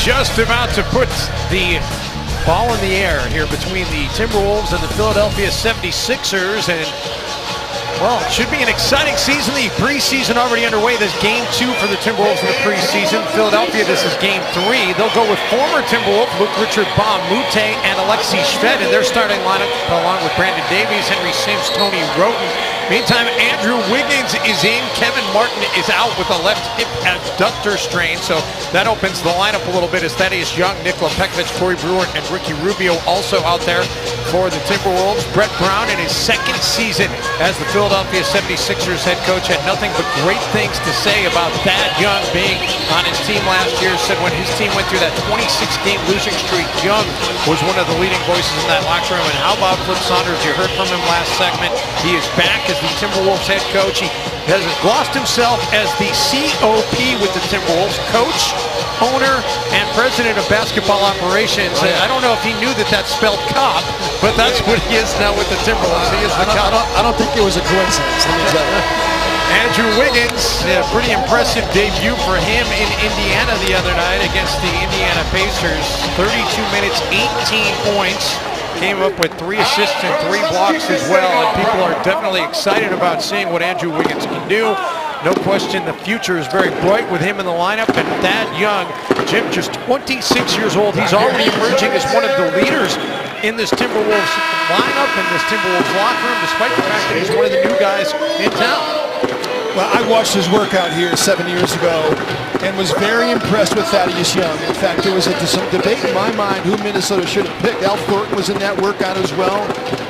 just about to put the ball in the air here between the Timberwolves and the Philadelphia 76ers, and well, it should be an exciting season. The preseason already underway. This game 2 for the Timberwolves in the preseason. Philadelphia, this is game 3. They'll go with former Timberwolf Luke Richard Mute and Alexi Shved in their starting lineup, along with Brandon Davies, Henry Sims, Tony Wroten. Meantime, Andrew Wiggins is in. Kevin Martin is out with a left hip abductor strain, so that opens the lineup a little bit as Thaddeus Young, Nikola Pekovic, Corey Brewer, and Ricky Rubio also out there for the Timberwolves. Brett Brown, in his second season as the Philadelphia 76ers head coach, had nothing but great things to say about Thad Young being on his team last year. Said when his team went through that 26-game losing streak, Young was one of the leading voices in that locker room. And how about Flip Saunders? You heard from him last segment. He is back as the Timberwolves head coach. He has glossed himself as the COP with the Timberwolves, coach, owner, and president of basketball operations. I don't know if he knew that that's spelled cop, but that's what he is now with the Timberwolves. He is the cop. I don't think it was a coincidence. Let me tell you. Andrew Wiggins, a pretty impressive debut for him in Indiana the other night against the Indiana Pacers. 32 minutes, 18 points. Came up with 3 assists and 3 blocks as well, and people are definitely excited about seeing what Andrew Wiggins can do. No question the future is very bright with him in the lineup. And Thad Young, Jim, just 26 years old. He's already emerging as one of the leaders in this Timberwolves lineup, in this Timberwolves locker room, despite the fact that he's one of the new guys in town. Well, I watched his workout here 7 years ago and was very impressed with Thaddeus Young. In fact, there was some debate in my mind who Minnesota should have picked. Al Thornton was in that workout as well.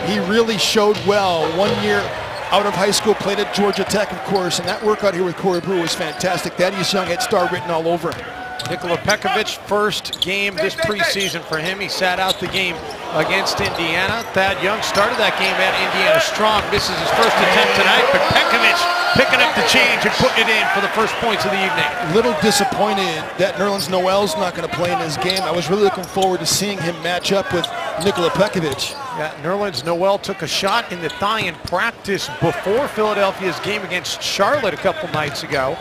He really showed well. 1 year out of high school, played at Georgia Tech, of course, and that workout here with Corey Brewer was fantastic. Thaddeus Young had star written all over him. Nikola Pekovic, first game this preseason for him. He sat out the game against Indiana. Thad Young started that game at Indiana strong. Misses his first attempt tonight, but Pekovic picking up the change and putting it in for the first points of the evening. Little disappointed that Nerlens Noel's not going to play in this game. I was really looking forward to seeing him match up with Nikola Pekovic. Yeah, Nerlens Noel took a shot in the thigh in practice before Philadelphia's game against Charlotte a couple nights ago.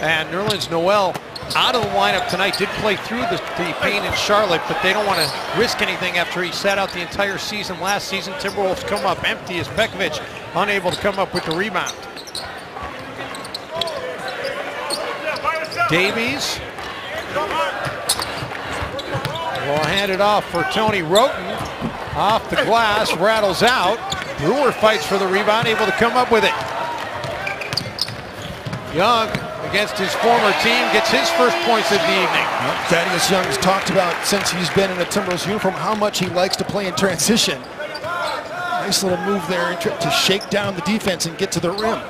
And Nerlens Noel out of the lineup tonight, did play through the pain in Charlotte, but they don't want to risk anything after he sat out the entire season last season. Timberwolves come up empty as Pekovic unable to come up with the rebound. Davies will hand it off for Tony Wroten. Off the glass, rattles out. Brewer fights for the rebound, able to come up with it. Young, against his former team, gets his first points of the evening. Thaddeus Young has talked about, since he's been in a Timberwolves uniform, how much he likes to play in transition. Nice little move there to shake down the defense and get to the rim.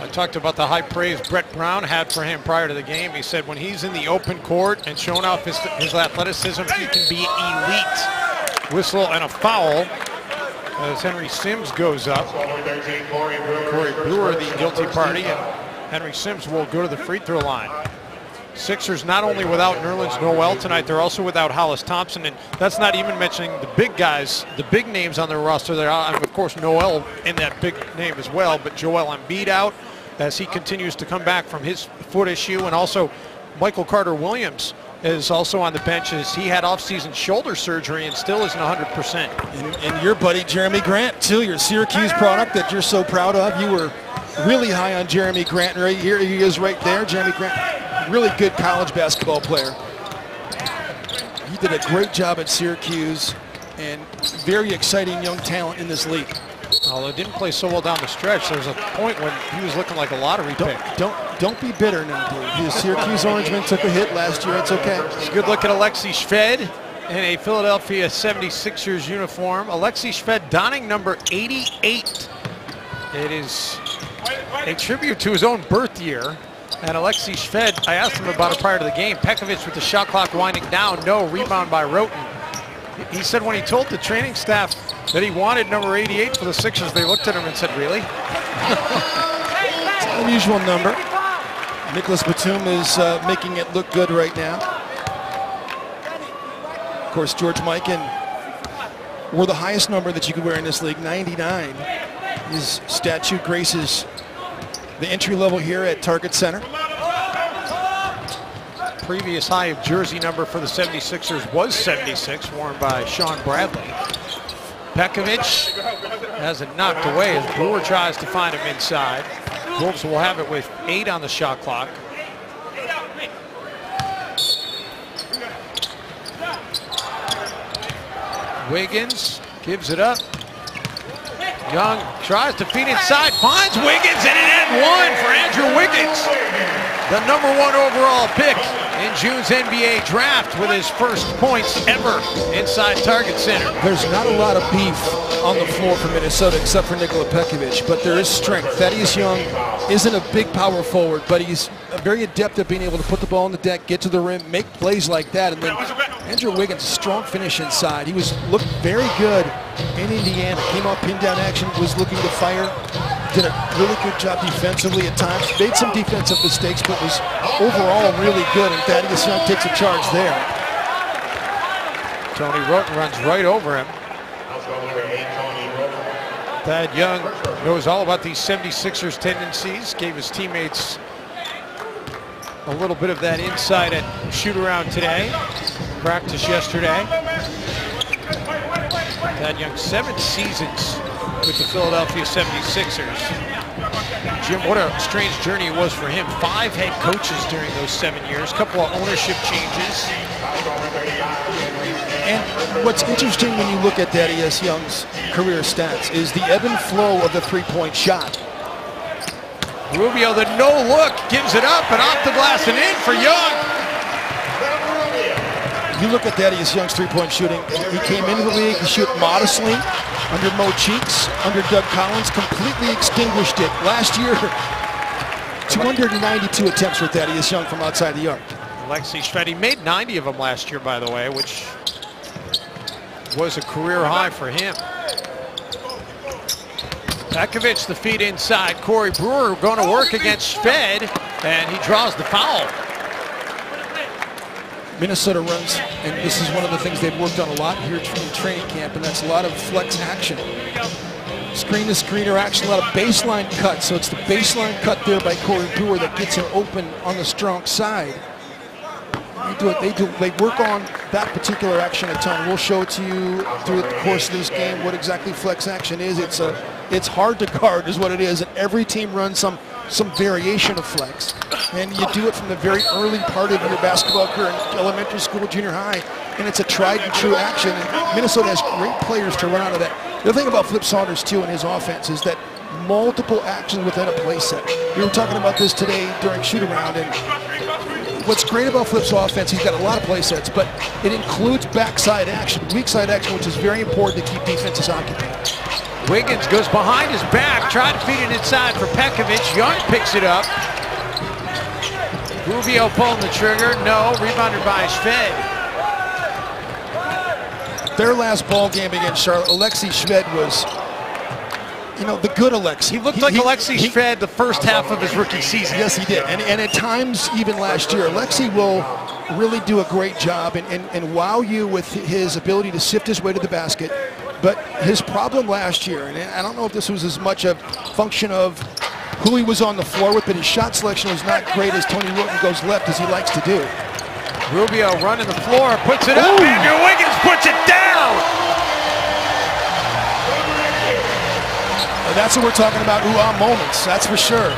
I talked about the high praise Brett Brown had for him prior to the game. He said when he's in the open court and showing off his athleticism, he can be elite. Whistle and a foul as Henry Sims goes up. Corey Brewer, the guilty party, and Henry Sims will go to the free throw line. Sixers not only without Nerlens Noel tonight, they're also without Hollis Thompson, and that's not even mentioning the big guys, the big names on their roster. There are, of course, Noel in that big name as well, but Joel Embiid out as he continues to come back from his foot issue, and also Michael Carter-Williams is also on the bench as he had off-season shoulder surgery and still isn't 100%. And your buddy Jeremy Grant, too, your Syracuse product that you're so proud of. You were really high on Jeremy Grant. Right here he is right there. Jeremy Grant, really good college basketball player. He did a great job at Syracuse and very exciting young talent in this league. Although it didn't play so well down the stretch, there was a point when he was looking like a lottery pick. Don't be bitter now, dude. The Syracuse Orangemen took a hit last year. It's okay. It's a good look at Alexi Shved in a Philadelphia 76ers uniform. Alexi Shved donning number 88. It is a tribute to his own birth year. And Alexi Shved, I asked him about it prior to the game. Pekovic with the shot clock winding down. No, rebound by Wroten. He said when he told the training staff that he wanted number 88 for the Sixers, they looked at him and said, really? It's an unusual number. Nicholas Batum is making it look good right now. Of course, George Mikan wore the highest number that you could wear in this league, 99. His statue graces the entry level here at Target Center. previous high of jersey number for the 76ers was 76, worn by Sean Bradley. Pekovic has it knocked away as Brewer tries to find him inside. Wolves will have it with 8 on the shot clock. Wiggins gives it up. Young tries to feed inside, finds Wiggins, and an and one for Andrew Wiggins. The #1 overall pick in June's NBA draft with his first points ever inside Target Center. There's not a lot of beef on the floor for Minnesota except for Nikola Pekovic, but there is strength. Thaddeus Young isn't a big power forward, but he's very adept at being able to put the ball on the deck, get to the rim, make plays like that. And then Andrew Wiggins, strong finish inside. He looked very good in Indiana. Came out pin down action, was looking to fire. Did a really good job defensively at times. Made some defensive mistakes, but was overall really good. And Thaddeus Young takes a charge there. Tony Roten runs right over him. Thad Young knows all about these 76ers tendencies. Gave his teammates a little bit of that insight at shoot-around today. Practice yesterday. Thad Young, 7 seasons with the Philadelphia 76ers. Jim, what a strange journey it was for him. 5 head coaches during those 7 years, a couple of ownership changes. And what's interesting when you look at Thaddeus Young's career stats is the ebb and flow of the three-point shot. Rubio, the no look, gives it up and off the glass and in for Young. You look at Thaddeus Young's three-point shooting. He came into the league to shoot modestly under Mo Cheeks, under Doug Collins, completely extinguished it. Last year, 292 attempts for Thaddeus Young from outside the arc. Alexei Shved, he made 90 of them last year, by the way, which was a career high for him. Pekovic, the feed inside. Corey Brewer going to work against Shved, and he draws the foul. Minnesota runs, and this is one of the things they've worked on a lot here in training camp, and that's a lot of flex action. Screen-to-screener action, a lot of baseline cuts. So it's the baseline cut there by Corey Brewer that gets him open on the strong side. They work on that particular action a ton. We'll show it to you through the course of this game what exactly flex action is. It's hard to guard is what it is, and every team runs some variation of flex. And you do it from the very early part of your basketball career in elementary school, junior high, and it's a tried and true action. And Minnesota has great players to run out of that. The other thing about Flip Saunders, too, in his offense is that multiple actions within a play set. We were talking about this today during shoot-around, and what's great about Flip's offense, he's got a lot of play sets, but it includes backside action, weak side action, which is very important to keep defenses occupied. Wiggins goes behind his back, tried to feed it inside for Pekovic. Young picks it up. Rubio pulling the trigger. No, rebounded by Shved. Their last ball game against Charlotte, Alexei Shved was, the good Alexei. He looked like Alexei Shved the first half of his rookie season. Yes, he did. And at times, even last year, Alexei will really do a great job and wow you with his ability to sift his way to the basket. But his problem last year, and I don't know if this was as much a function of who he was on the floor with, but his shot selection was not great as Tony Roten goes left as he likes to do. Rubio running the floor, puts it up, Andrew Wiggins puts it down! And that's what we're talking about, ooh-ah moments, that's for sure.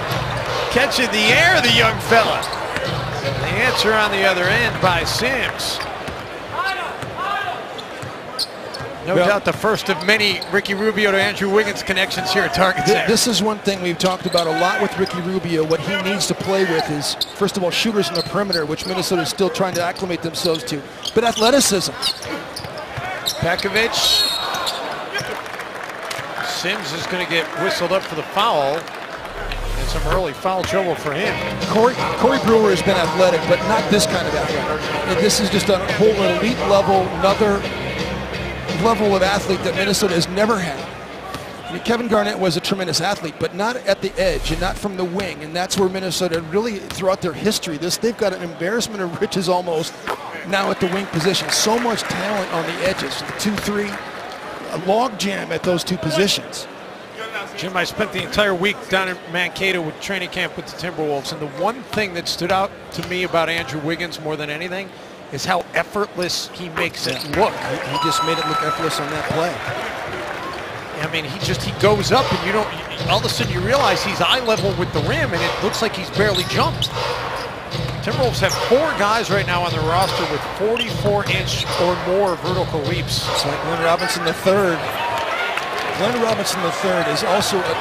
Catching the air, the young fella. The answer on the other end by Sims. No doubt the first of many Ricky Rubio to Andrew Wiggins connections here at Target Center. This is one thing we've talked about a lot with Ricky Rubio. What he needs to play with is, first of all, shooters in the perimeter, which Minnesota is still trying to acclimate themselves to, but athleticism. Pekovic. Sims is going to get whistled up for the foul. And some early foul trouble for him. Corey Brewer has been athletic, but not this kind of athletic. And this is just a whole elite level, another level of athlete that Minnesota has never had. I mean, Kevin Garnett was a tremendous athlete, but not at the edge and not from the wing, and that's where Minnesota really, throughout their history, they've got an embarrassment of riches almost now at the wing position. So much talent on the edges, the 2-3, a log jam at those two positions. Jim, I spent the entire week down in Mankato with training camp with the Timberwolves, and the one thing that stood out to me about Andrew Wiggins more than anything is how effortless he makes it look. He just made it look effortless on that play. I mean, he goes up, and you don't, all of a sudden you realize he's eye level with the rim, and it looks like he's barely jumped. Timberwolves have 4 guys right now on their roster with 44-inch or more vertical leaps. It's like Glenn Robinson III. Glenn Robinson III is also an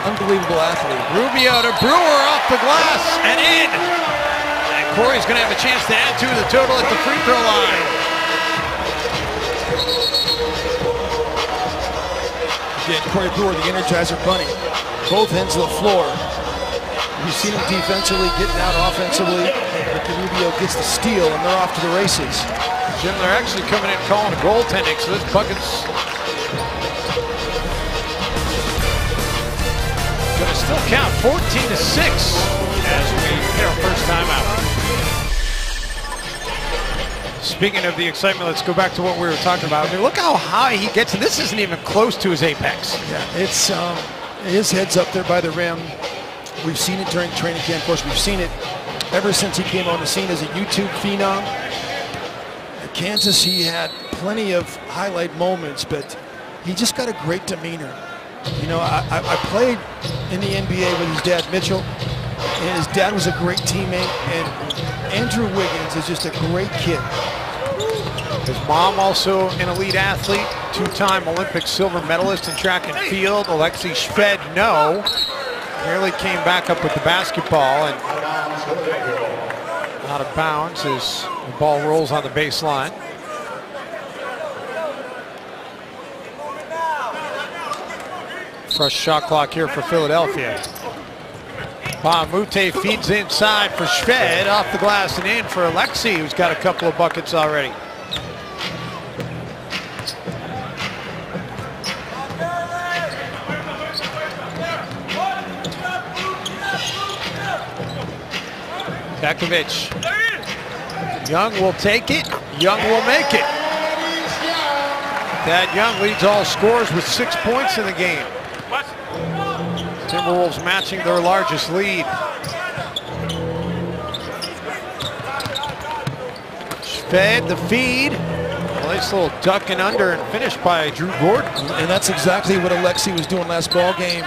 unbelievable athlete. Rubio to Brewer off the glass and in. And Corey's going to have a chance to add to the total at the free throw line. Again, Corey Brewer, the Energizer Bunny. Both ends of the floor. You've seen him defensively, getting out offensively. Ricky Rubio gets the steal, and they're off to the races. Jim, they're actually coming in calling a goaltending, so this bucket's going to still count 14-6 as we hit our first timeout. Speaking of the excitement, let's go back to what we were talking about. I mean, look how high he gets, and this isn't even close to his apex. Yeah, it's his head's up there by the rim. We've seen it during training camp. Of course, we've seen it ever since he came on the scene as a YouTube phenom. At Kansas, he had plenty of highlight moments, but he just got a great demeanor. You know, I played in the NBA with his dad, Mitchell, and his dad was a great teammate, and Andrew Wiggins is just a great kid. His mom also an elite athlete, 2-time Olympic silver medalist in track and field. Alexei Shved, no. Nearly came back up with the basketball and out of bounds as the ball rolls on the baseline. Fresh shot clock here for Philadelphia. Mute feeds inside for Shved, off the glass and in for Alexei, who's got a couple of buckets already. Pekovic. Young will take it. Young will make it. Thad Young leads all scorers with 6 points in the game. Timberwolves matching their largest lead. Fed the feed. Nice little duck and under and finished by Drew Gordon. And that's exactly what Alexei was doing last ball game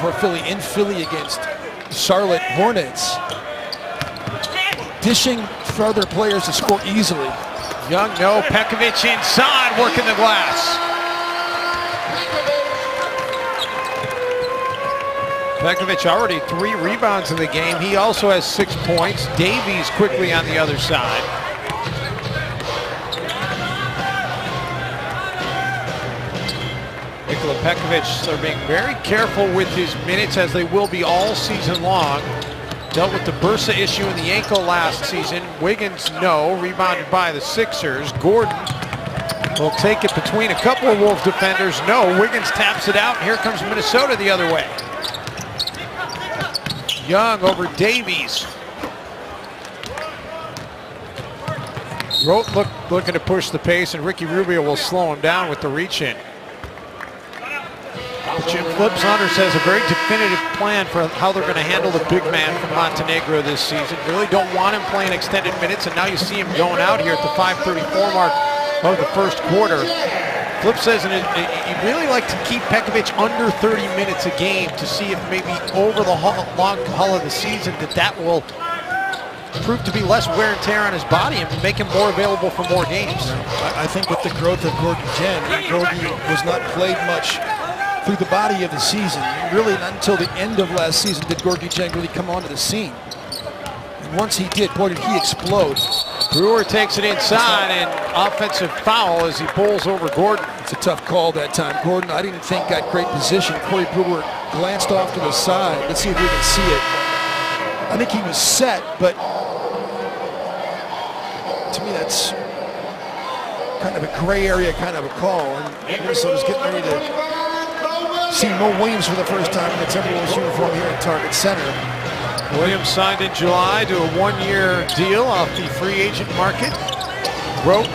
for Philly, in Philly against Charlotte Hornets. Dishing for other players to score easily. Young, no. Pekovic inside, working the glass. Pekovic already 3 rebounds in the game. He also has 6 points. Davies quickly on the other side. Nikola Pekovic, they're being very careful with his minutes, as they will be all season long. Dealt with the bursa issue in the ankle last season. Wiggins, no. Rebounded by the Sixers. Gordon will take it between a couple of Wolves defenders. No. Wiggins taps it out. Here comes Minnesota the other way. Young over Davies. Rote looking to push the pace, and Ricky Rubio will slow him down with the reach in. Jim Flip Saunders has a very definitive plan for how they're going to handle the big man from Montenegro this season. Really don't want him playing extended minutes, and now you see him going out here at the 5:34 mark of the first quarter. Flip says he'd really like to keep Pekovic under 30 minutes a game to see if maybe over the long haul of the season that will prove to be less wear and tear on his body and make him more available for more games. I think with the growth of Gordon Jen, Gordon was not played much through the body of the season. Really not until the end of last season did Gorgui Dieng really come onto the scene. And once he did, boy, did he explode. Brewer takes it inside, and offensive foul as he pulls over Gordon. It's a tough call that time. Gordon, I didn't think, got great position. Corey Brewer glanced off to the side. Let's see if we can see it. I think he was set, but to me that's kind of a gray area kind of a call. And Minnesota's getting ready to see Mo Williams for the first time in the Timberwolves uniform here at Target Center. Williams signed in July to a 1-year deal off the free agent market. Rote,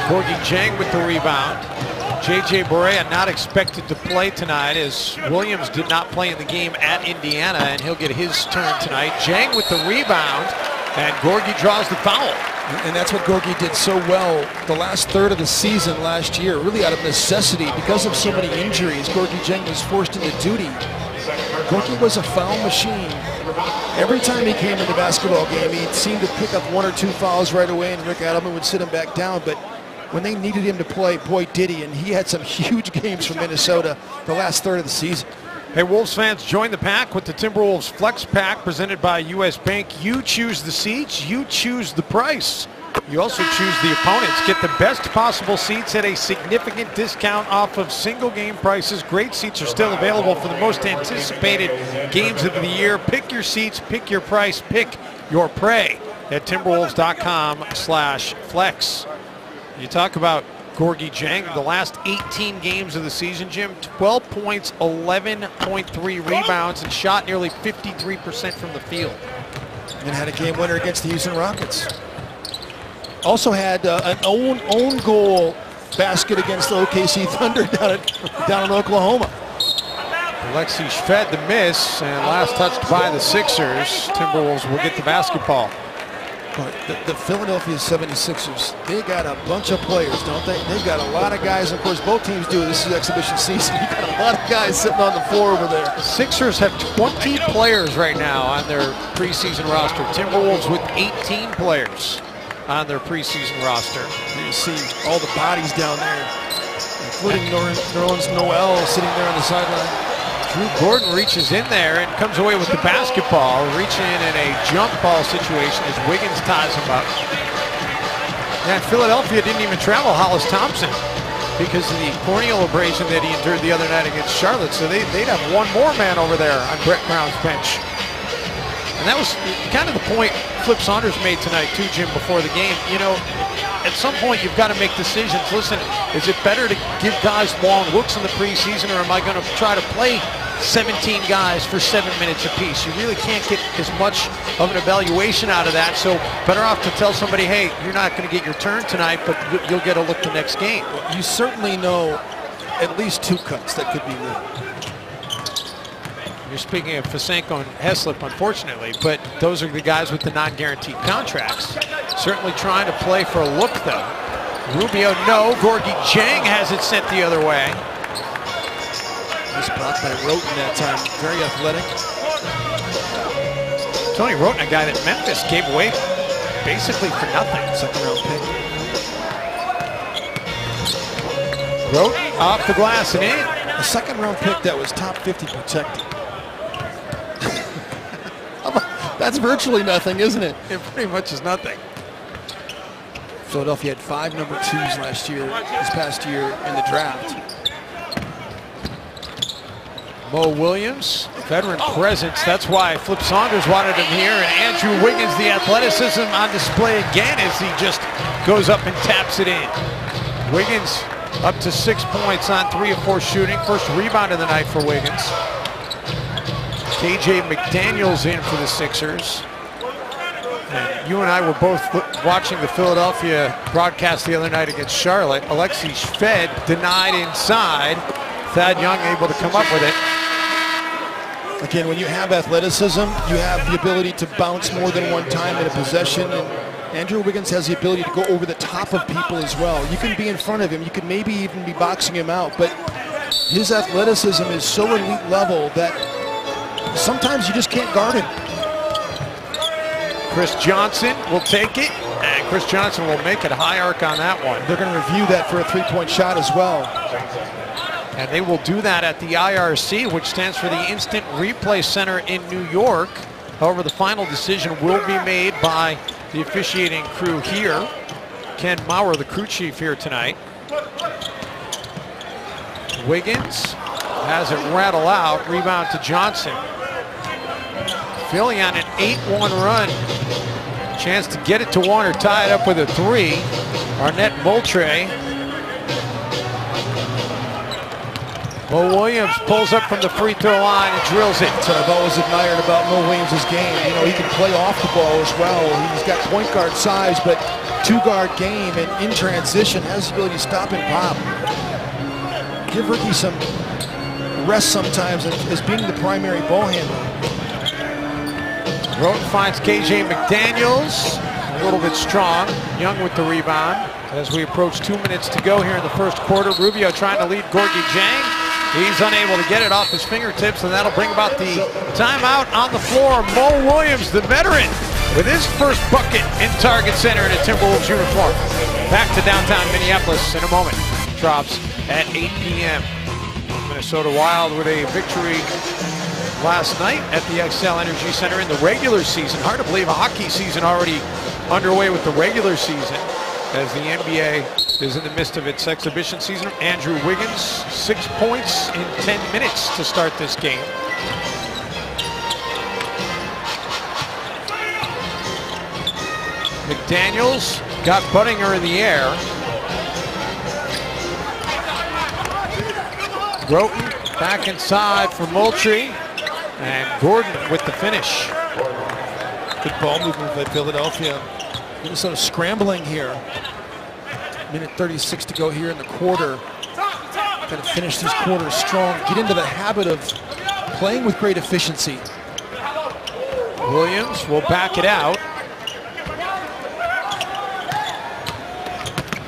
Gorgui Dieng with the rebound. J.J. Barea not expected to play tonight, as Williams did not play in the game at Indiana, and he'll get his turn tonight. Jang with the rebound, and Gorgui draws the foul. And that's what Gorgui did so well the last third of the season last year, really out of necessity because of so many injuries. Gorgui Jang was forced into duty. Gorgui was a foul machine. Every time he came in the basketball game, he seemed to pick up 1 or 2 fouls right away, and Rick Adelman would sit him back down. But when they needed him to play, boy, did he. And he had some huge games for Minnesota the last third of the season. Hey, Wolves fans, join the pack with the Timberwolves Flex Pack presented by U.S. Bank. You choose the seats, you choose the price. You also choose the opponents. Get the best possible seats at a significant discount off of single game prices. Great seats are still available for the most anticipated games of the year. Pick your seats, pick your price, pick your prey at Timberwolves.com/flex. You talk about Gorgui Jang, the last 18 games of the season, Jim, 12 points, 11.3 rebounds, and shot nearly 53% from the field. And had a game winner against the Houston Rockets. Also had an own goal basket against the OKC Thunder down in Oklahoma. Alexei Shved the miss, and last touched by the Sixers. Timberwolves will get the basketball. But the Philadelphia 76ers, they got a bunch of players, don't they? They've got a lot of guys. Of course, both teams do. This is exhibition season. You got a lot of guys sitting on the floor over there. Sixers have 20 players right now on their preseason roster. Timberwolves with 18 players on their preseason roster. You see all the bodies down there, including Nerlens Noel sitting there on the sideline. Drew Gordon reaches in there and comes away with the basketball, reaching in a jump ball situation as Wiggins ties him up. And Philadelphia didn't even travel Hollis Thompson because of the corneal abrasion that he endured the other night against Charlotte. So they'd have one more man over there on Brett Brown's bench. And that was kind of the point Flip Saunders made tonight too, Jim, before the game. You know, at some point you've got to make decisions. Listen, is it better to give guys long looks in the preseason, or am I going to try to play 17 guys for 7 minutes apiece? You really can't get as much of an evaluation out of that, so better off to tell somebody, hey, you're not going to get your turn tonight, but you'll get a look the next game. You certainly know at least 2 cuts that could be made. You're speaking of Fasenko and Heslip, unfortunately, but those are the guys with the non-guaranteed contracts. Certainly trying to play for a look, though. Rubio, no. Gorgui Jang has it sent the other way. Nice block by Roten that time. Very athletic. Tony Roten, a guy that Memphis gave away basically for nothing. Second-round pick. Roten off the glass and in. A second-round pick that was top 50 protected. That's virtually nothing, isn't it? It pretty much is nothing. Philadelphia had 5 number 2s this past year in the draft. Mo Williams, veteran presence. That's why Flip Saunders wanted him here. And Andrew Wiggins, the athleticism on display again as he just goes up and taps it in. Wiggins up to 6 points on 3 of 4 shooting. First rebound of the night for Wiggins. KJ McDaniels in for the Sixers. And you and I were both watching the Philadelphia broadcast the other night against Charlotte. Alexei Shved denied inside. Thad Young able to come up with it. Again, when you have athleticism, you have the ability to bounce more than one time in a possession. And Andrew Wiggins has the ability to go over the top of people as well. You can be in front of him. You can maybe even be boxing him out. But his athleticism is so elite level that sometimes you just can't guard him. Chris Johnson will take it, and Chris Johnson will make it high arc on that one. They're going to review that for a 3-point shot as well. And they will do that at the IRC, which stands for the Instant Replay Center in New York. However, the final decision will be made by the officiating crew here. Ken Maurer, the crew chief here tonight. Wiggins has it rattle out, rebound to Johnson. Philly on an 8-1 run. Chance to get it to 1 or tie it up with a 3. Arnett Moultrie. Mo Williams pulls up from the free throw line and drills it. That's what I've always admired about Mo Williams' game. You know, he can play off the ball as well. He's got point guard size, but 2-guard game, and in transition has the ability to stop and pop. give Ricky some rest sometimes as being the primary ball handler. Groton finds KJ McDaniels, a little bit strong. Young with the rebound. As we approach 2 minutes to go here in the first quarter, Rubio trying to lead Gorgie Jang. He's unable to get it off his fingertips, and that'll bring about the timeout on the floor. Mo Williams, the veteran, with his first bucket in Target Center in a Timberwolves uniform. Back to downtown Minneapolis in a moment. Drops at 8 p.m. Minnesota Wild with a victory last night at the XL Energy Center in the regular season. Hard to believe a hockey season already underway with the regular season, as the NBA is in the midst of its exhibition season. Andrew Wiggins, 6 points in 10 minutes to start this game. McDaniels got Buttinger in the air. Groton back inside for Moultrie, and Gordon with the finish. Good ball movement by Philadelphia. Minnesota scrambling here. Minute 36 to go here in the quarter. Got to finish this quarter strong. Get into the habit of playing with great efficiency. Williams will back it out.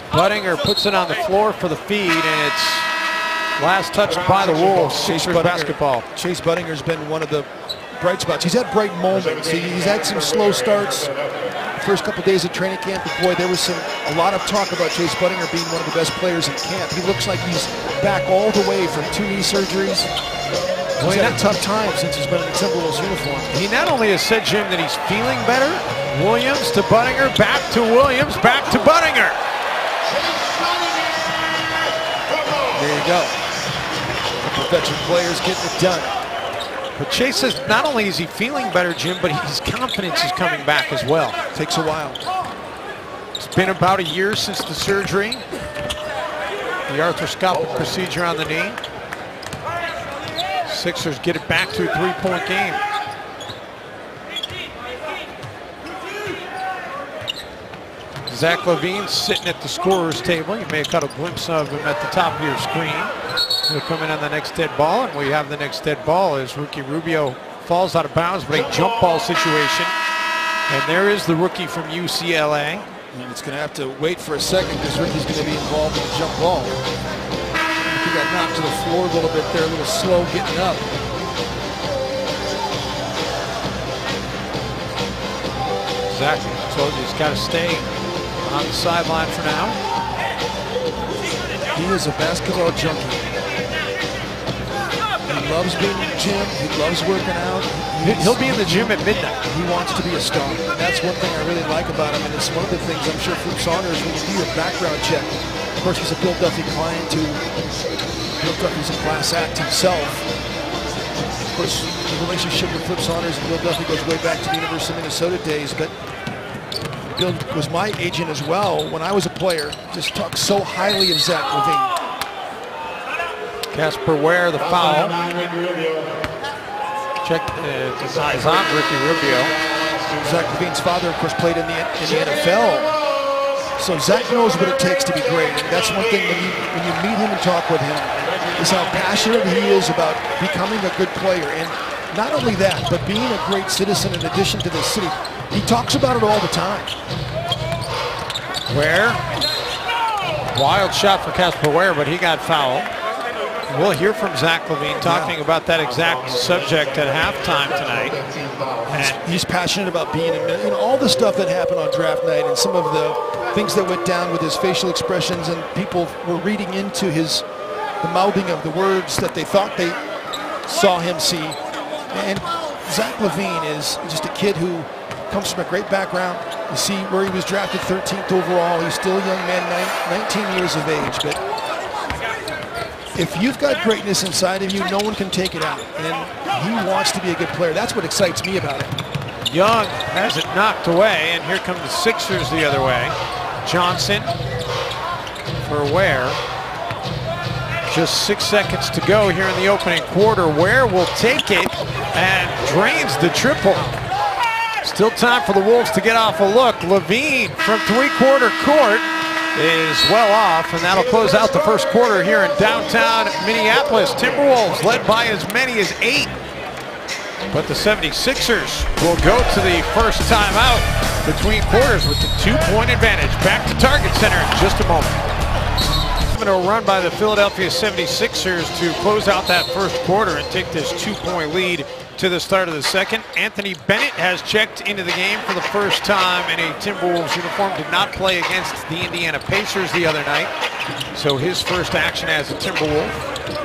Buttinger puts it on the floor for the feed, and it's last touched by the Wolves. Sixers basketball. Chase Buttinger's been one of the bright spots. He's had bright moments. He's had some slow starts. First couple days of training camp, but boy, there was a lot of talk about Chase Buttinger being one of the best players in camp. He looks like he's back all the way from 2 knee surgeries. He's had a tough time since he's been in the Timberwolves uniform. He not only has said, Jim, that he's feeling better. Williams to Buttinger, back to Williams, back to Buttinger. There you go. Veteran players getting it done. But Chase says not only is he feeling better, Jim, but his confidence is coming back as well. Takes a while. It's been about a year since the surgery, the arthroscopic procedure on the knee. Sixers get it back to a 3-point game. Zach LaVine sitting at the scorer's table. You may have caught a glimpse of him at the top of your screen. He'll come in on the next dead ball, and we have the next dead ball as Ricky Rubio falls out of bounds with a jump ball situation. And there is the rookie from UCLA. And it's going to have to wait for a second because Ricky's going to be involved in the jump ball. He got knocked to the floor a little bit there, a little slow getting up. Exactly. I told you he's got to stay on the sideline for now. He is a basketball junkie. He loves being in the gym. He loves working out. He'll be in the gym at midnight. He wants to be a star. That's one thing I really like about him, and it's one of the things I'm sure Flip Saunders, when you do your background check, of course he's a Bill Duffy client who, Bill Duffy's a class act himself. Of course, the relationship with Flip Saunders and Bill Duffy goes way back to the University of Minnesota days, but Bill was my agent as well when I was a player. Just talked so highly of Zach LaVine. Casper Ware, the foul. Check is on Ricky Rubio. Zach LaVine's father, of course, played in the NFL. So Zach knows what it takes to be great. And that's one thing when you meet him and talk with him, is how passionate he is about becoming a good player. And not only that, but being a great citizen in addition to the city. He talks about it all the time. Ware. Wild shot for Casper Ware, but he got fouled. We'll hear from Zach LaVine talking about that exact subject at halftime tonight. And he's passionate about being in all the stuff that happened on draft night and some of the things that went down with his facial expressions, and people were reading into the mouthing of the words that they thought they saw him see. And Zach LaVine is just a kid who comes from a great background. You see where he was drafted 13th overall. He's still a young man, 19 years of age, but if you've got greatness inside of you, no one can take it out. And he wants to be a good player. That's what excites me about him. Young has it knocked away, and here come the Sixers the other way. Johnson for Ware. Just 6 seconds to go here in the opening quarter. Ware will take it and drains the triple. Still time for the Wolves to get off a look. LaVine from three-quarter court is well off, and that'll close out the first quarter here in downtown Minneapolis. Timberwolves led by as many as 8, but the 76ers will go to the first timeout between quarters with the 2-point advantage. Back to Target Center in just a moment. A run by the Philadelphia 76ers to close out that first quarter and take this 2-point lead to the start of the second. Anthony Bennett has checked into the game for the first time in a Timberwolves uniform. Did not play against the Indiana Pacers the other night, so his first action as a Timberwolf.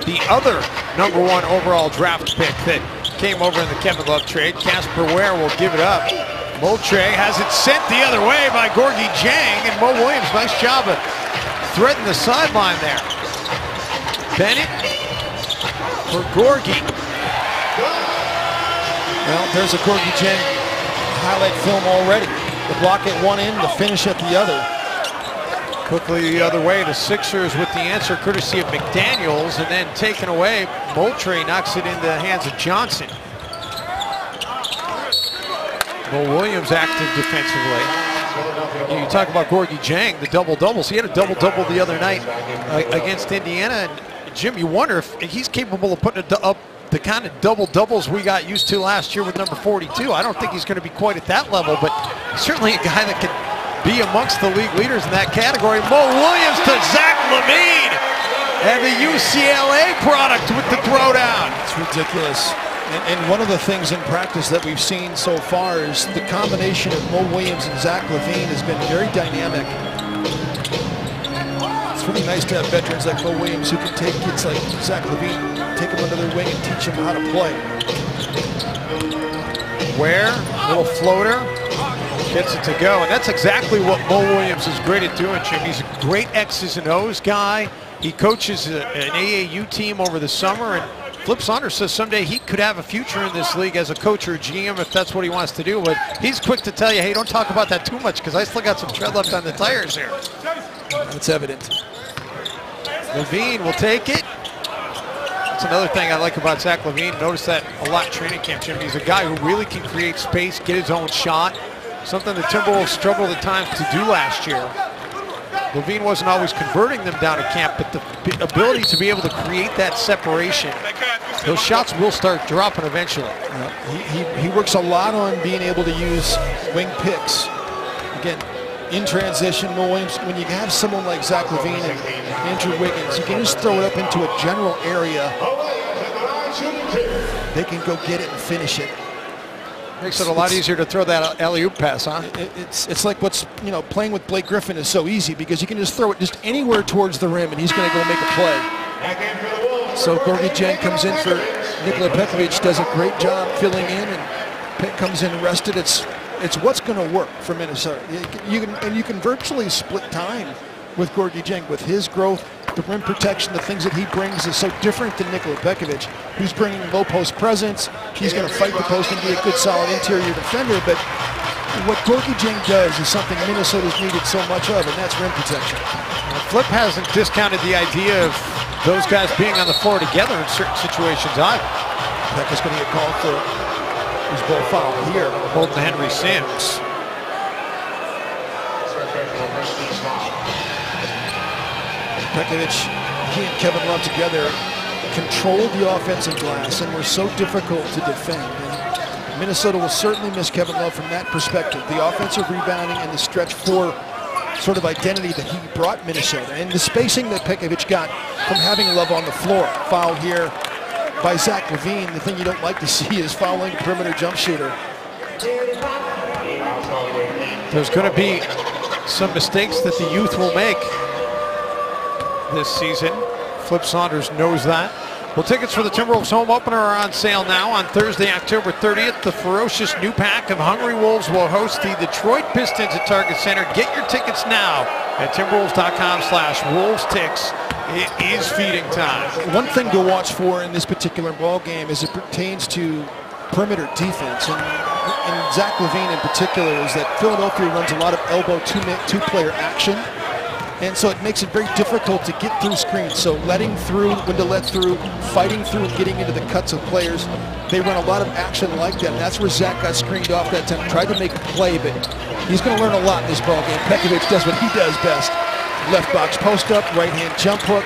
The other #1 overall draft pick that came over in the Kevin Love trade, Casper Ware, will give it up. Moultrie has it sent the other way by Gorgui Dieng, and Mo Williams, nice job of threading the sideline there. Bennett for Gorgui. Well, there's a Gorgui Dieng highlight film already. The block at one end, the finish at the other. Quickly the other way, the Sixers with the answer courtesy of McDaniels, and then taken away. Moultrie knocks it into the hands of Johnson. Mo Williams active defensively. You talk about Gorgui Dieng, the double-doubles. He had a double-double the other night against Indiana. And Jim, you wonder if he's capable of putting up the kind of double-doubles we got used to last year with number 42. I don't think he's going to be quite at that level, but certainly a guy that could be amongst the league leaders in that category. Mo Williams to Zach LaVine, and the UCLA product with the throwdown. It's ridiculous. And one of the things in practice that we've seen so far is the combination of Mo Williams and Zach LaVine has been very dynamic. It's really nice to have veterans like Mo Williams who can take kids like Zach LaVine, take them under their wing and teach them how to play. Ware, little floater, gets it to go. And that's exactly what Mo Williams is great at doing, Jim. He's a great X's and O's guy. He coaches an AAU team over the summer, and Flip Saunders says someday he could have a future in this league as a coach or a GM if that's what he wants to do. But he's quick to tell you, hey, don't talk about that too much because I still got some tread left on the tires here. That's evident. LaVine will take it. That's another thing I like about Zach LaVine. Notice that a lot in training camp, Jim. He's a guy who really can create space, get his own shot. Something the Timberwolves struggled at times to do last year. LaVine wasn't always converting them down at camp, but the ability to be able to create that separation, those shots will start dropping eventually. He works a lot on being able to use wing picks. Again, in transition, Mo Williams, when you have someone like Zach LaVine and Andrew Wiggins, you can just throw it up into a general area. They can go get it and finish it. Makes it a lot easier to throw that alley-oop pass, huh? It's like what's, playing with Blake Griffin is so easy because you can just throw it just anywhere towards the rim and he's going to go make a play. So Gorgui Dieng comes in for Nikola Pekovic, does a great job filling in, and Pek comes in rested. It's what's going to work for Minnesota. You can virtually split time with Gorgui Dieng with his growth. The rim protection, the things that he brings is so different than Nikola Pekovic, who's bringing low post presence. He's going to fight the post and be a good, solid interior defender. But what Gorgui Dieng does is something Minnesota's needed so much of, and that's rim protection. Well, Flip hasn't discounted the idea of those guys being on the floor together in certain situations either. Peck is going to get called for his ball foul here. Holding Henry Sims. Pekovic, he and Kevin Love together controlled the offensive glass and were so difficult to defend. And Minnesota will certainly miss Kevin Love from that perspective. The offensive rebounding and the stretch four sort of identity that he brought Minnesota. And the spacing that Pekovic got from having Love on the floor. Foul here by Zach LaVine. The thing you don't like to see is fouling a perimeter jump shooter. There's going to be some mistakes that the youth will make this season. Flip Saunders knows that. Well, tickets for the Timberwolves home opener are on sale now. On Thursday, October 30th, the ferocious new pack of Hungry Wolves will host the Detroit Pistons at Target Center. Get your tickets now at timberwolves.com/wolvestix. It is feeding time. One thing to watch for in this particular ball game as it pertains to perimeter defense, and Zach LaVine in particular, is that Philadelphia runs a lot of elbow two-player action. And so it makes it very difficult to get through screens. So letting through, when to let through, fighting through and getting into the cuts of players. They run a lot of action like that. And that's where Zach got screened off that time. Tried to make a play, but he's going to learn a lot in this ball game. Pekovic does what he does best. Left box post up, right hand jump hook.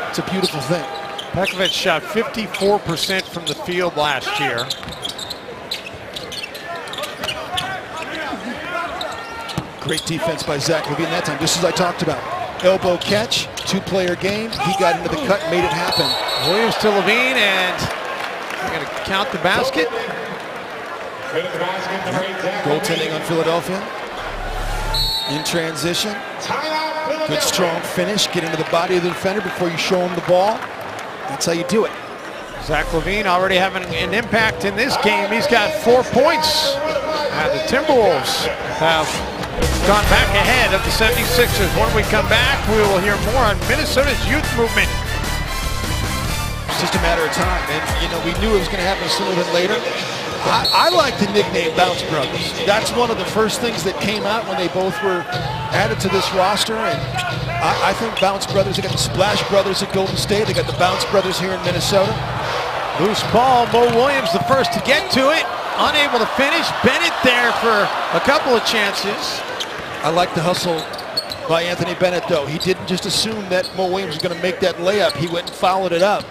It's a beautiful thing. Pekovic shot 54% from the field last year. Great defense by Zach LaVine that time, just as I talked about. Elbow catch, two-player game. He got into the cut and made it happen. Williams to LaVine, and we're going to count the basket. Goaltending on Philadelphia. In transition. Good strong finish. Get into the body of the defender before you show him the ball. That's how you do it. Zach LaVine already having an impact in this game. He's got 4 points. And the Timberwolves have gone back ahead of the 76ers. When we come back, we will hear more on Minnesota's youth movement. It's just a matter of time. And, you know, we knew it was going to happen sooner than later. I like the nickname Bounce Brothers. That's one of the first things that came out when they both were added to this roster. And I think Bounce Brothers, they got the Splash Brothers at Golden State. They got the Bounce Brothers here in Minnesota. Loose ball, Mo Williams the first to get to it. Unable to finish. Bennett there for a couple of chances. I like the hustle by Anthony Bennett, though. He didn't just assume that Mo Williams was going to make that layup. He went and followed it up.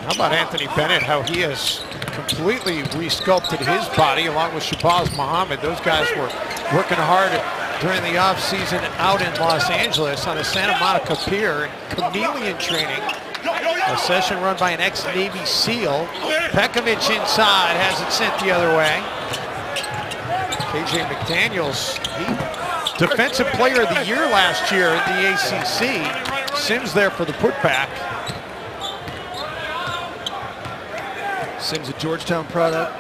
How about Anthony Bennett, how he has completely resculpted his body along with Shabazz Muhammad. Those guys were working hard during the offseason out in Los Angeles on the Santa Monica Pier in chameleon training. A session run by an ex-Navy SEAL. Pekovic inside, has it sent the other way. KJ McDaniels, he Defensive Player of the Year last year in the ACC. Sims there for the putback. Sims a Georgetown product.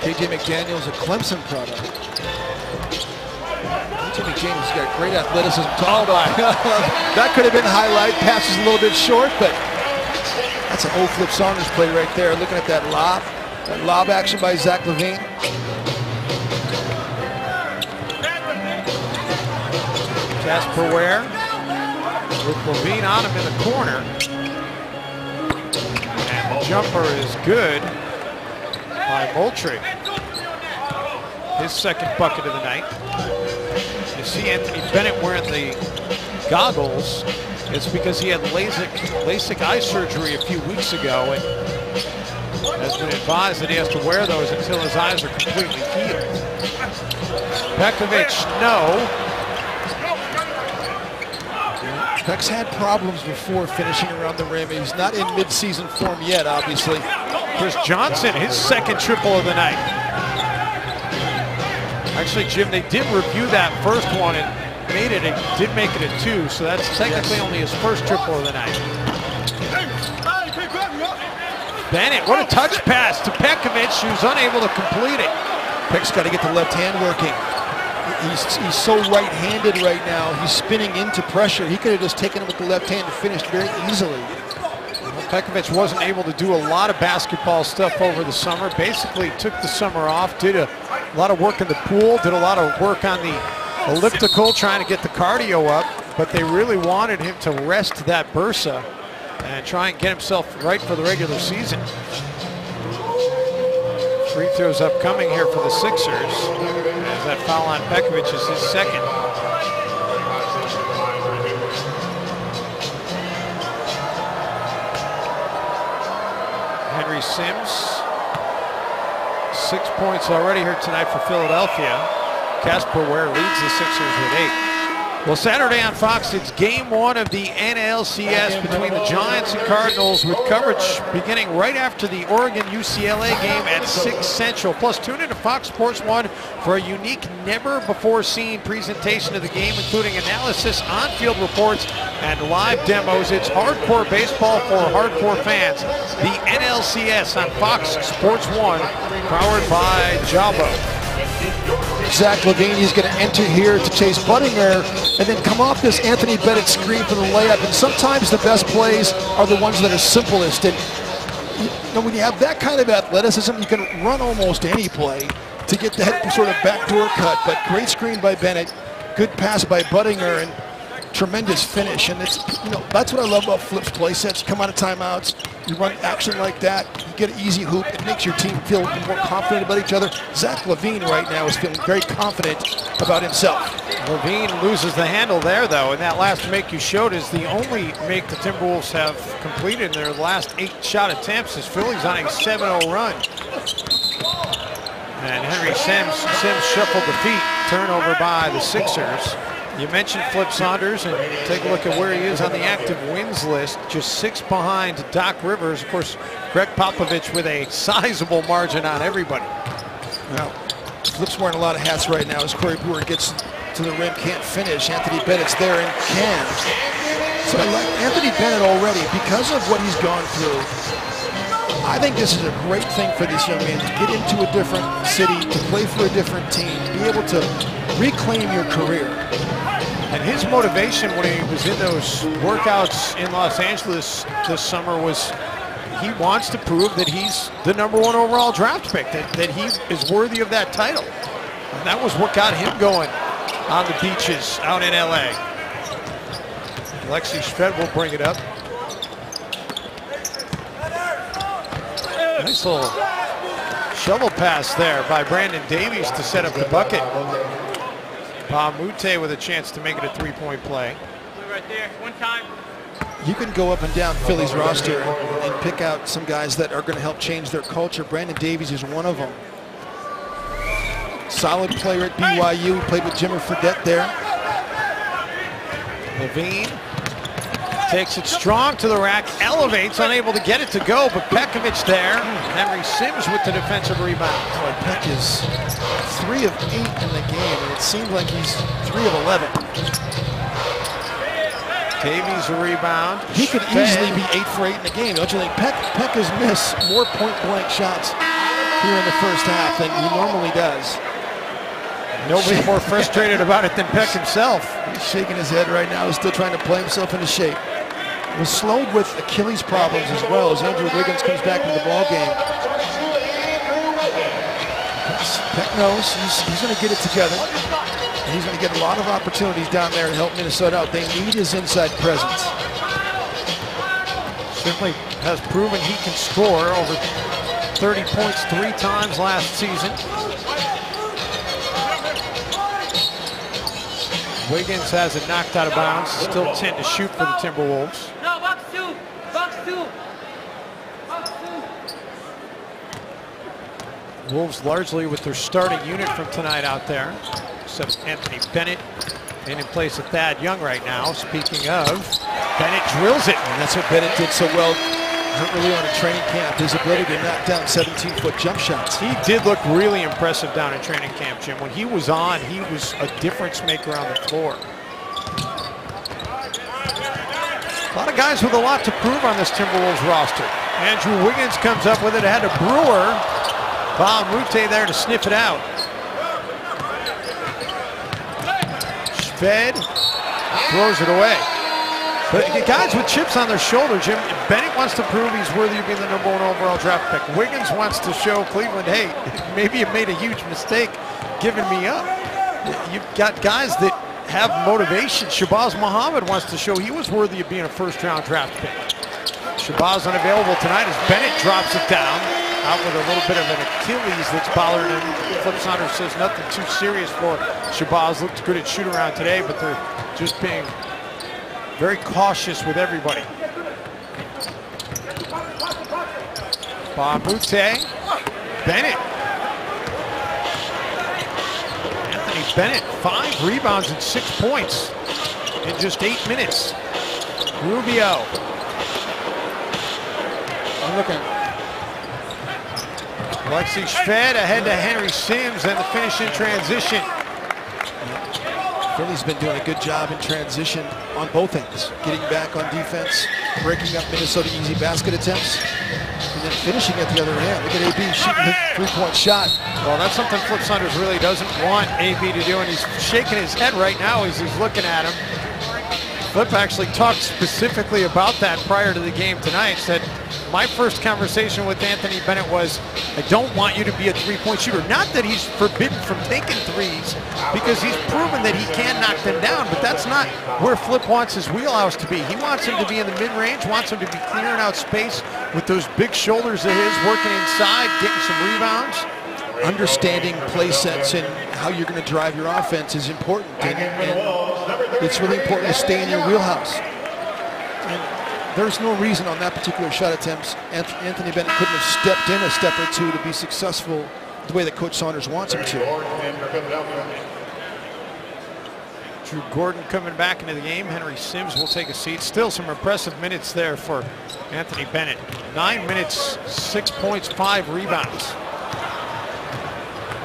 KJ McDaniels a Clemson product. KJ McDaniels has got great athleticism. Oh my. That could have been highlight. Pass is a little bit short, but that's an old Flip Saunders play right there. Looking at that lob action by Zach LaVine. Casper Ware with LaVine on him in the corner. And the jumper is good by Moultrie. His second bucket of the night. You see Anthony Bennett wearing the goggles. It's because he had LASIK eye surgery a few weeks ago and has been advised that he has to wear those until his eyes are completely healed. Pekovic, no. Peck's had problems before finishing around the rim. He's not in mid-season form yet, obviously. Chris Johnson, his second triple of the night. Actually, Jim, they did review that first one and did make it a 2, so that's technically only his first triple of the night. Bennett, what a touch pass to Pekovic, who's unable to complete it. Peck's got to get the left hand working. He's so right-handed right now. He's spinning into pressure. He could have just taken it with the left hand and finished very easily. Well, Pekovic wasn't able to do a lot of basketball stuff over the summer. Basically took the summer off, did a lot of work in the pool, did a lot of work on the elliptical, trying to get the cardio up, but they really wanted him to rest that bursa and try and get himself right for the regular season. Free throws upcoming here for the Sixers, as that foul on Pekovic is his second. Henry Sims, 6 points already here tonight for Philadelphia. Casper Ware leads the Sixers with 8. Well, Saturday on Fox, it's game 1 of the NLCS between the Giants and Cardinals, with coverage beginning right after the Oregon-UCLA game at 6 Central. Plus, tune into Fox Sports 1 for a unique, never-before-seen presentation of the game, including analysis, on-field reports, and live demos. It's hardcore baseball for hardcore fans. The NLCS on Fox Sports 1, powered by Jabo. Zach LaVine, he's going to enter here to chase Buttinger and then come off this Anthony Bennett screen for the layup. And sometimes the best plays are the ones that are simplest. And you know, when you have that kind of athleticism, you can run almost any play to get that sort of backdoor cut. But great screen by Bennett, good pass by Buttinger, and tremendous finish, and it's, you know, that's what I love about Flip's play sets. You come out of timeouts, you run action like that, you get an easy hoop. It makes your team feel more confident about each other. Zach LaVine right now is feeling very confident about himself. LaVine loses the handle there, though, and that last make you showed is the only make the Timberwolves have completed in their last 8 shot attempts. As Philly's on a 7-0 run. And Henry Sims shuffled the feet. Turnover by the Sixers. You mentioned Flip Saunders, and take a look at where he is on the active wins list. Just 6 behind Doc Rivers. Of course, Greg Popovich with a sizable margin on everybody. Well, Flip's wearing a lot of hats right now as Corey Brewer gets to the rim, can't finish. Anthony Bennett's there and can. So I like Anthony Bennett already because of what he's gone through. I think this is a great thing for this young man to get into a different city, to play for a different team, to be able to reclaim your career. And his motivation when he was in those workouts in Los Angeles this summer was he wants to prove that he's the #1 overall draft pick, that he is worthy of that title. And that was what got him going on the beaches out in LA. Alexei Shved will bring it up. Nice little shovel pass there by Brandon Davies to set up the bucket. Mute with a chance to make it a 3-point play. Right there, one time. You can go up and down Philly's roster and pick out some guys that are going to help change their culture. Brandon Davies is one of them. Solid player at BYU. He played with Jimmer Fredette there. LaVine takes it strong to the rack, elevates, unable to get it to go, but Pekovic there. Henry Sims with the defensive rebound. Boy, Peck is 3 of 8 in the game, and it seems like he's 3 of 11. Davies a rebound. He could easily be 8 for 8 in the game, don't you think? Peck has missed more point-blank shots here in the first half than he normally does. Nobody's more frustrated about it than Peck himself. He's shaking his head right now. He's still trying to play himself into shape. Was slowed with Achilles problems as well as Andrew Wiggins comes back into the ball game. Peck knows he's going to get it together. And he's going to get a lot of opportunities down there to help Minnesota out. They need his inside presence. Certainly has proven he can score over 30 points 3 times last season. Wiggins has it knocked out of bounds. Still 10 to shoot for the Timberwolves. No, box 2. Box 2. Box 2. Wolves largely with their starting unit from tonight out there, except Anthony Bennett, and in place of Thad Young right now. Speaking of, Bennett drills it. And that's what Bennett did so well early on in training camp, his ability to knock down 17-foot jump shots. He did look really impressive down in training camp, Jim. When he was on, he was a difference maker on the floor. A lot of guys with a lot to prove on this Timberwolves roster. Andrew Wiggins comes up with it ahead of Brewer. Mute there to sniff it out. Shved throws it away. But guys with chips on their shoulder, Jim, Bennett wants to prove he's worthy of being the #1 overall draft pick. Wiggins wants to show Cleveland, hey, maybe you made a huge mistake giving me up. You've got guys that have motivation. Shabazz Muhammad wants to show he was worthy of being a first-round draft pick. Shabazz unavailable tonight as Bennett drops it down, out with a little bit of an Achilles that's bothering him. Flip Saunders says nothing too serious for Shabazz. Looked good at shoot-around today, but they're just being very cautious with everybody. Mute, Bennett. Anthony Bennett, 5 rebounds and 6 points in just 8 minutes. Rubio. I'm looking. Alexei Shved ahead to Henry Sims and the finish in transition. Philly's been doing a good job in transition on both ends, getting back on defense, breaking up Minnesota easy basket attempts, and then finishing at the other end. Look at AB shooting the 3-point shot. Well, that's something Flip Saunders really doesn't want AB to do, and he's shaking his head right now as he's looking at him. Flip actually talked specifically about that prior to the game tonight. Said, my first conversation with Anthony Bennett was, I don't want you to be a three-point shooter. Not that he's forbidden from taking threes, because he's proven that he can knock them down, but that's not where Flip wants his wheelhouse to be. He wants him to be in the mid-range, wants him to be clearing out space with those big shoulders of his, working inside, getting some rebounds. Understanding play sets and how you're going to drive your offense is important, and it's really important to stay in your wheelhouse. And there's no reason on that particular shot attempt Anthony Bennett couldn't have stepped in a step or two to be successful the way that Coach Saunders wants him to. Drew Gordon coming back into the game. Henry Sims will take a seat. Still some impressive minutes there for Anthony Bennett. 9 minutes, 6 points, 5 rebounds.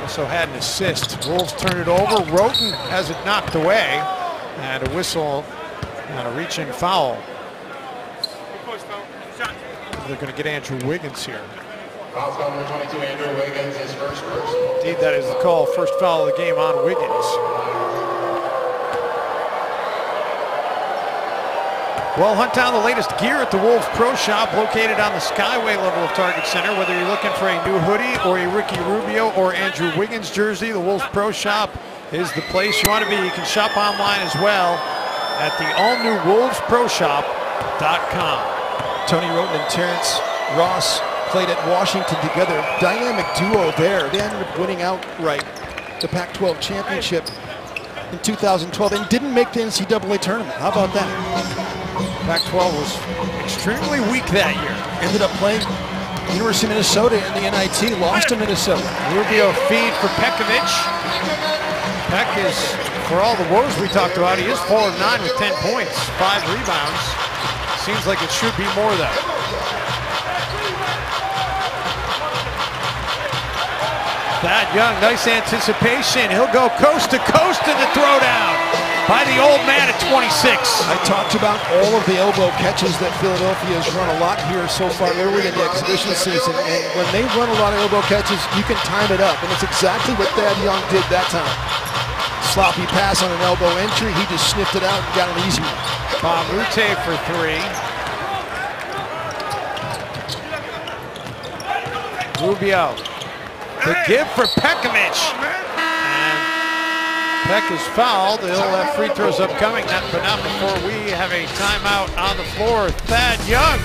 Also had an assist. Wolves turn it over. Roten has it knocked away. And a whistle and a reaching foul. They're going to get Andrew Wiggins here. Foul number 22, Andrew Wiggins, his first personal. Indeed, that is the call. First foul of the game on Wiggins. Well, hunt down the latest gear at the Wolves Pro Shop, located on the Skyway level of Target Center. Whether you're looking for a new hoodie or a Ricky Rubio or Andrew Wiggins jersey, the Wolves Pro Shop is the place you want to be. You can shop online as well at the all-new WolvesProShop.com. Tony Roten and Terrence Ross played at Washington together. Dynamic duo there. They ended up winning outright the Pac-12 championship in 2012 and didn't make the NCAA tournament. How about that? Pac-12 was extremely weak that year. Ended up playing University of Minnesota in the NIT, lost to Minnesota. Rubio feed for Pekovic. Peck is, for all the woes we talked about, he is 4 of 9 with 10 points, 5 rebounds. Seems like it should be more though. Thad Young, nice anticipation. He'll go coast to coast in the throwdown by the old man at 26. I talked about all of the elbow catches that Philadelphia has run a lot here so far early in the exhibition season. And when they run a lot of elbow catches, you can time it up. And it's exactly what Thad Young did that time. Sloppy pass on an elbow entry. He just sniffed it out and got an easy one. Mamute for 3. Rubio. The give for Pekovic. And Peck is fouled. He'll have free throws upcoming, but not before we have a timeout on the floor. Thad Young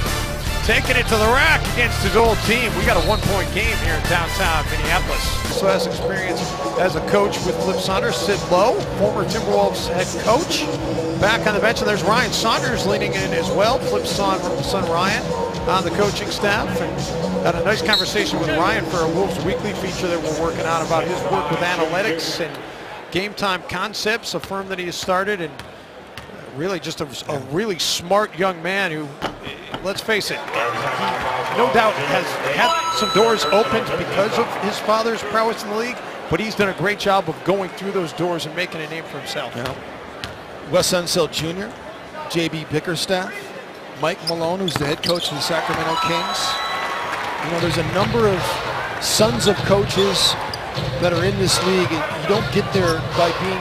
taking it to the rack against his old team. We got a 1-point game here in downtown Minneapolis. Also has experience as a coach with Flip Saunders. Sid Lowe, former Timberwolves head coach, back on the bench. And there's Ryan Saunders leaning in as well. Flip's son Ryan on the coaching staff. And had a nice conversation with Ryan for a Wolves Weekly feature that we're working on about his work with analytics and game time concepts, a firm that he has started, and really just a really smart young man who, let's face it, he no doubt has had some doors opened because of his father's prowess in the league, but he's done a great job of going through those doors and making a name for himself. Yeah. Wes Unseld Jr., J.B. Bickerstaff, Mike Malone, who's the head coach of the Sacramento Kings. You know, there's a number of sons of coaches that are in this league, and you don't get there by being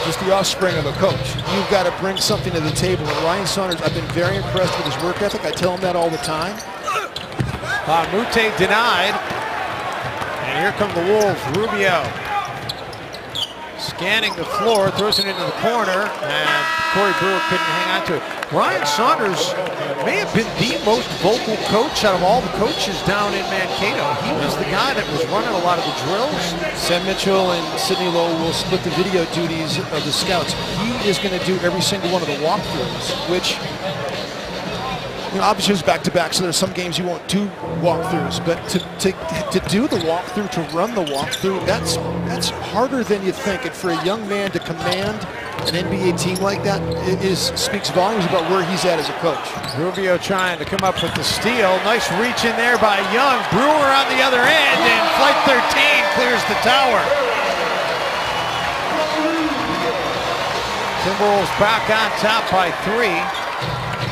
just the offspring of a coach. You've got to bring something to the table. And Ryan Saunders, I've been very impressed with his work ethic. I tell him that all the time. Mute denied. And here come the Wolves. Rubio scanning the floor, throws it into the corner, and Corey Brewer couldn't hang on to it. Ryan Saunders may have been the most vocal coach out of all the coaches down in Mankato. He was the guy that was running a lot of the drills. Sam Mitchell and Sidney Lowe will split the video duties of the scouts. He is going to do every single one of the walkthroughs, which, you know, obviously it's back-to-back, so there's some games you won't do walkthroughs, but to do the walkthrough, to run the walkthrough, that's harder than you think. And for a young man to command an NBA team like that, speaks volumes about where he's at as a coach. Rubio trying to come up with the steal. Nice reach in there by Young. Brewer on the other end, and Flight 13 clears the tower. Timberwolves back on top by 3.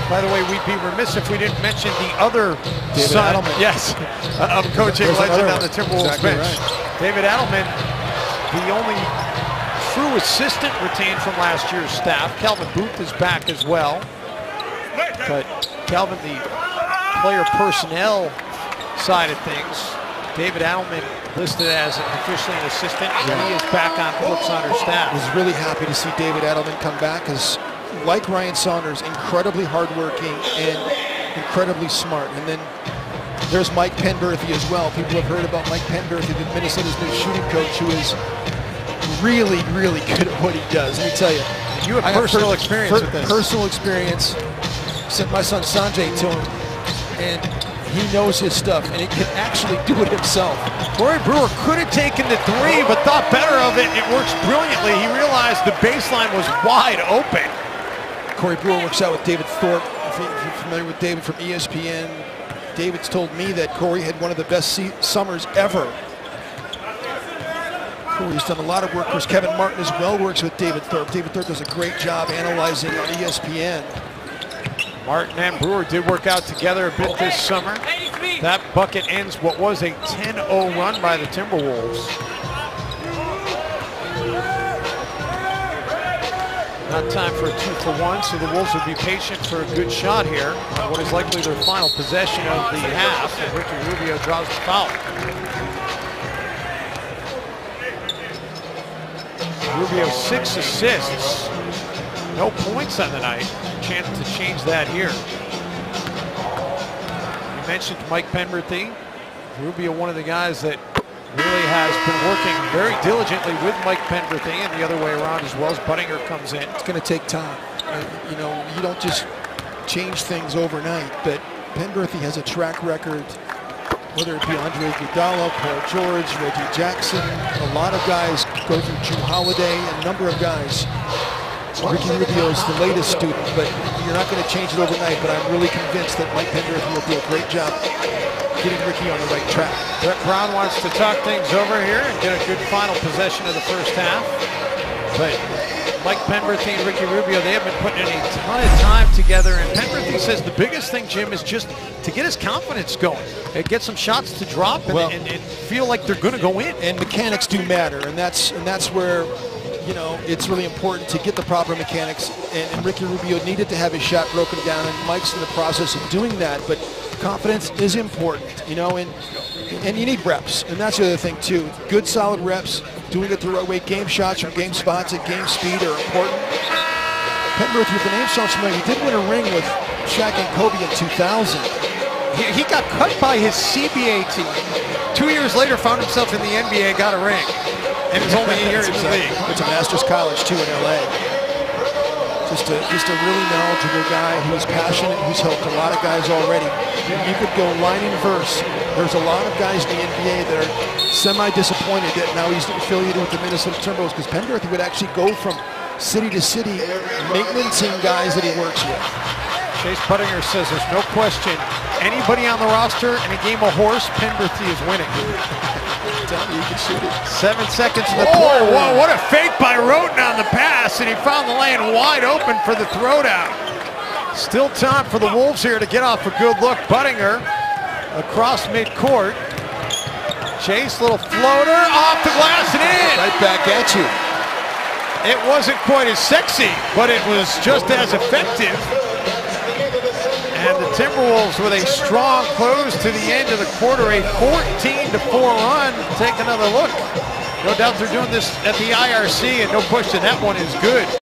By the way, we'd be remiss if we didn't mention the other son, yes, of coaching legend on the Timberwolves bench. Right. David Adelman, the only true assistant retained from last year's staff. Calvin Booth is back as well. But Calvin, the player personnel side of things, David Adelman listed as officially an assistant. Yeah. He is back on Brooks Saunders' staff. I was really happy to see David Adelman come back because, like Ryan Saunders, incredibly hardworking and incredibly smart. And then there's Mike Penberthy as well. People have heard about Mike Penberthy, Minnesota's new shooting coach, who is really, really good at what he does. Let me tell you. You have personal experience with this. Personal experience. Sent my son Sanjay to him, and he knows his stuff, and he can actually do it himself. Corey Brewer could have taken the three, but thought better of it. It works brilliantly. He realized the baseline was wide open. Corey Brewer works out with David Thorpe. If you're familiar with David from ESPN, David's told me that Corey had one of the best summers ever. Corey's done a lot of work. Of course, Kevin Martin as well works with David Thorpe. David Thorpe does a great job analyzing on ESPN. Martin and Brewer did work out together a bit this summer. That bucket ends what was a 10-0 run by the Timberwolves. Not time for a 2-for-1, so the Wolves will be patient for a good shot here on what is likely their final possession of the half, and Ricky Rubio draws the foul. Rubio 6 assists, no points on the night. Chance to change that here. You mentioned Mike Penberthy. Rubio, one of the guys that really has been working very diligently with Mike Penberthy, and the other way around as well as Buttinger comes in. It's going to take time. You know, you don't just change things overnight, but Penberthy has a track record, whether it be Andre Iguodala, Paul George, Reggie Jackson. A lot of guys go through Drew Holiday, a number of guys. Ricky Rubio is the latest student, but you're not going to change it overnight, but I'm really convinced that Mike Penberthy will do a great job getting Ricky on the right track. Brett Brown wants to talk things over here and get a good final possession of the first half. But Mike Penberthy and Ricky Rubio, they have been putting in a ton of time together, and Penberthy says the biggest thing, Jim, is just to get his confidence going and get some shots to drop and feel like they're going to go in. And mechanics do matter, and that's where, you know, it's really important to get the proper mechanics, and Ricky Rubio needed to have his shot broken down, and Mike's in the process of doing that, but confidence is important, you know, and you need reps, and that's the other thing too. Good solid reps, doing it the right way. Game shots from game spots and game speed are important. Penberthy, with the name sounds familiar, he did win a ring with Shaq and Kobe in 2000. He got cut by his CBA team. 2 years later, found himself in the NBA, got a ring. And it was only a year in the league. It's a master's college too in LA. Just a really knowledgeable guy who's passionate, who's helped a lot of guys already. You could go line and verse. There's a lot of guys in the NBA that are semi-disappointed that now he's affiliated with the Minnesota Timberwolves, because Penberthy would actually go from city to city maintenancing guys that he works with. Chase Buttinger says there's no question, anybody on the roster in a game of horse, Penberthy is winning. Tell me you can shoot it. 7 seconds in the quarter. Whoa, what a fake by Roten on the pass, and he found the lane wide open for the throwdown. Still time for the Wolves here to get off a good look. Buttinger across midcourt. Chase, little floater, off the glass and in. Right back at you. It wasn't quite as sexy, but it was just as effective. And the Timberwolves with a strong close to the end of the quarter, a 14-4 run. Take another look. No doubt they're doing this at the IRC, and no question that one is good.